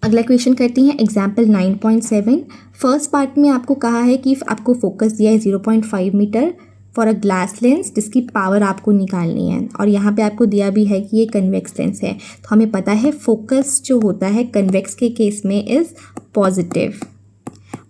अगला क्वेश्चन करती हैं एग्जाम्पल 9.7। फर्स्ट पार्ट में आपको कहा है कि आपको फोकस दिया है 0.5 metre for a glass lens जिसकी पावर आपको निकालनी है, और यहाँ पे आपको दिया भी है कि ये कन्वेक्स लेंस है। तो हमें पता है फोकस जो होता है कन्वेक्स के केस में इज़ पॉजिटिव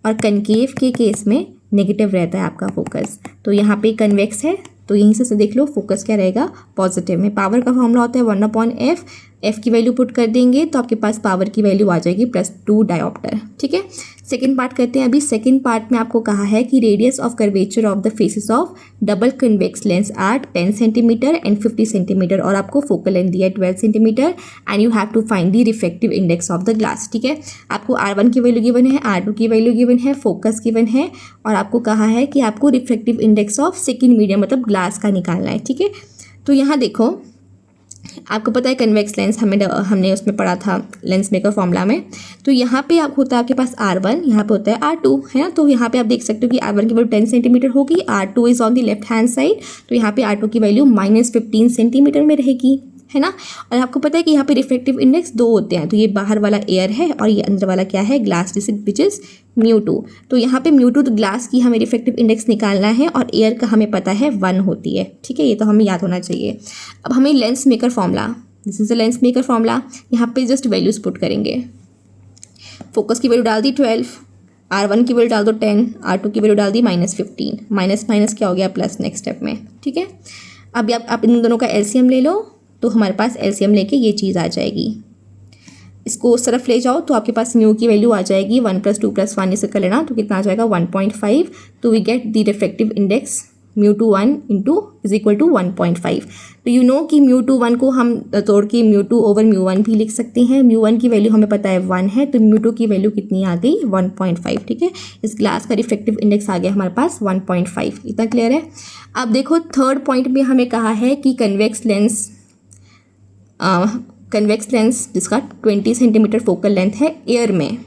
और कनकेव के केस में नेगेटिव रहता है आपका फोकस। तो यहाँ पे कन्वेक्स है तो यहीं से देख लो फोकस क्या रहेगा, पॉजिटिव में। पावर का फॉर्मूला होता है 1/f, एफ की वैल्यू पुट कर देंगे तो आपके पास पावर की वैल्यू आ जाएगी +2 डायोप्टर। ठीक है, सेकंड पार्ट करते हैं। अभी सेकंड पार्ट में आपको कहा है कि radius of curvature of the faces of double convex lens are 10 centimetre and 50 centimetre, और आपको फोकल लेंथ दिया है 12 centimetre and you have to find the refractive index of the glass. ठीक है, आपको R1 की वैल्यू गिवन है, R2 की वैल्यू गिवन है, फोकस गिवन है, और आपको कहा है कि आपको refractive index of second medium मतलब ग्लास का निकालना है। ठीक है, तो यहाँ देखो आपको पता है कन्वेक्स लेंस हमने उसमें पढ़ा था लेंस मेकर फॉर्मूला में। तो यहाँ पे आप होता है आपके पास R1, यहाँ पे होता है R2, है ना। तो यहाँ पे आप देख सकते हो कि R1 की वैल्यू 10 सेंटीमीटर होगी, R2 is on the left hand side, तो यहाँ पे R2 की वैल्यू -15 सेंटीमीटर में रहेगी, है ना। और आपको पता है कि यहाँ पे रिफ्रैक्टिव इंडेक्स 2 होते हैं, तो ये बाहर वाला एयर है और ये अंदर वाला क्या है, ग्लास, विच इज़ μ2। तो यहाँ पे μ2 तो ग्लास की हमें रिफ्रैक्टिव इंडेक्स निकालना है और एयर का हमें पता है 1 होती है। ठीक है, ये तो हमें याद होना चाहिए। अब हमें lens maker formula, this is the lens maker formula, यहाँ पे जस्ट वैल्यूज पुट करेंगे। फोकस की वैल्यू डाल दी 12, R1 की वैल्यू डाल दो 10, R2 की वैल्यू डाल दी -15, माइनस क्या हो गया प्लस नेक्स्ट स्टेप में। ठीक है, अभी आप इन दोनों का एलसीएम ले लो, तो हमारे पास एलसीएम लेके ये चीज़ आ जाएगी। इसको उस तरफ ले जाओ तो आपके पास म्यू की वैल्यू आ जाएगी 1 + 2 + 1 इसे कर लेना, तो कितना आ जाएगा 1.5। तो we get the refractive index μ21 = 1.5। तो यू नो कि μ21 को हम तोड़ के μ2 / μ1 भी लिख सकते हैं। μ1 की वैल्यू हमें पता है 1 है, तो μ2 की वैल्यू कितनी आ गई 1.5। ठीक है, इस ग्लास का रिफ्रैक्टिव इंडेक्स आ गया हमारे पास 1.5। इतना क्लियर है। अब देखो थर्ड पॉइंट में हमें कहा है कि कन्वेक्स लेंस जिसका 20 सेंटीमीटर फोकल लेंथ है एयर में,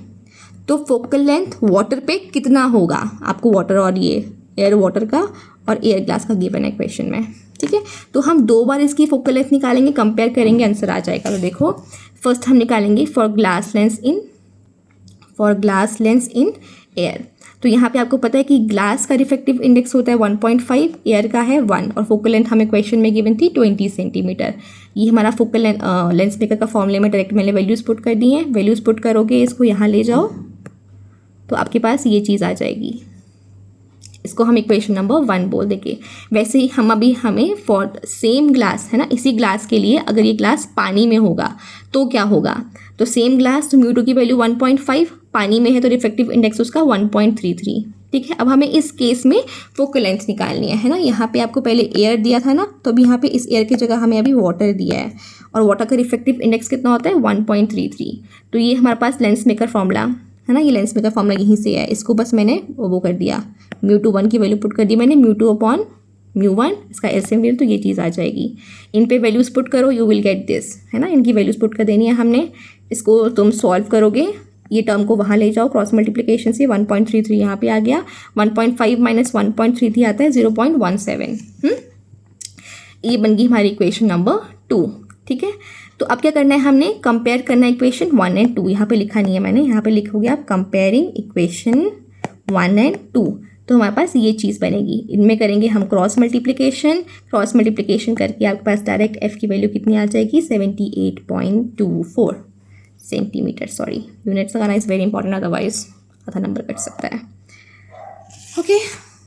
तो फोकल लेंथ वाटर पे कितना होगा, आपको वाटर और ये एयर वाटर का और एयर ग्लास का गिवन है क्वेश्चन में। ठीक है, तो हम 2 बार इसकी फोकल लेंथ निकालेंगे, कंपेयर करेंगे, आंसर आ जाएगा। तो देखो फर्स्ट हम निकालेंगे for glass lens in air. तो यहाँ पे आपको पता है कि ग्लास का रिफ्रैक्टिव इंडेक्स होता है 1.5, एयर का है 1, और फोकल लेंथ हमें क्वेश्चन में गिवन थी 20 सेंटीमीटर। ये हमारा फोकल लेंस मेकर का फॉर्मूले में डायरेक्ट मैंने वैल्यूज़ पुट कर दी हैं। वैल्यूज़ पुट करोगे, इसको यहाँ ले जाओ तो आपके पास ये चीज़ आ जाएगी। इसको हम इक्वेशन नंबर 1 बोल देंगे। वैसे ही हमें फॉर सेम ग्लास, है ना, इसी ग्लास के लिए अगर ये ग्लास पानी में होगा तो क्या होगा, तो सेम ग्लास, तो μ2 की वैल्यू 1.5, पानी में है तो रिफ्रैक्टिव इंडेक्स उसका 1.33। ठीक है, अब हमें इस केस में फोकल लेंथ निकालनी है ना। यहाँ पे आपको पहले एयर दिया था ना, तो अभी यहाँ पे इस एयर की जगह हमें अभी वाटर दिया है, और वाटर का रिफ्रैक्टिव इंडेक्स कितना होता है 1.33। तो ये हमारे पास लेंस मेकर फॉर्मूला है ना, ये लेंस मेकर फॉर्मूला यहीं से है। इसको बस मैंने वो कर दिया, μ1 की वैल्यू पुट कर दी मैंने, μ2/μ1, इसका एलसीएम ले तो ये चीज़ आ जाएगी। इन पे वैल्यूज़ पुट करो, यू विल गेट दिस, है ना। इनकी वैल्यूज़ पुट कर देनी है हमने। इसको तुम सॉल्व करोगे, ये टर्म को वहाँ ले जाओ क्रॉस मल्टीप्लिकेशन से, 1.33 यहाँ पे आ गया, 1.5 - 1.33 आता है 0.17। ये बन गई हमारी इक्वेशन नंबर 2। ठीक है, तो अब क्या करना है, हमने कंपेयर करना है इक्वेशन 1 और 2। यहाँ पे लिखा नहीं है मैंने, यहाँ पे लिखोगे आप कंपेयरिंग इक्वेशन 1 और 2, तो हमारे पास ये चीज़ बनेगी। इनमें करेंगे हम क्रॉस मल्टीप्लिकेशन करके आपके पास डायरेक्ट एफ की वैल्यू कितनी आ जाएगी 78.24 सेंटीमीटर। सॉरी, यूनिट्स लगाना इज़ वेरी इंपॉर्टेंट, अदरवाइज आधा नंबर कट सकता है। ओके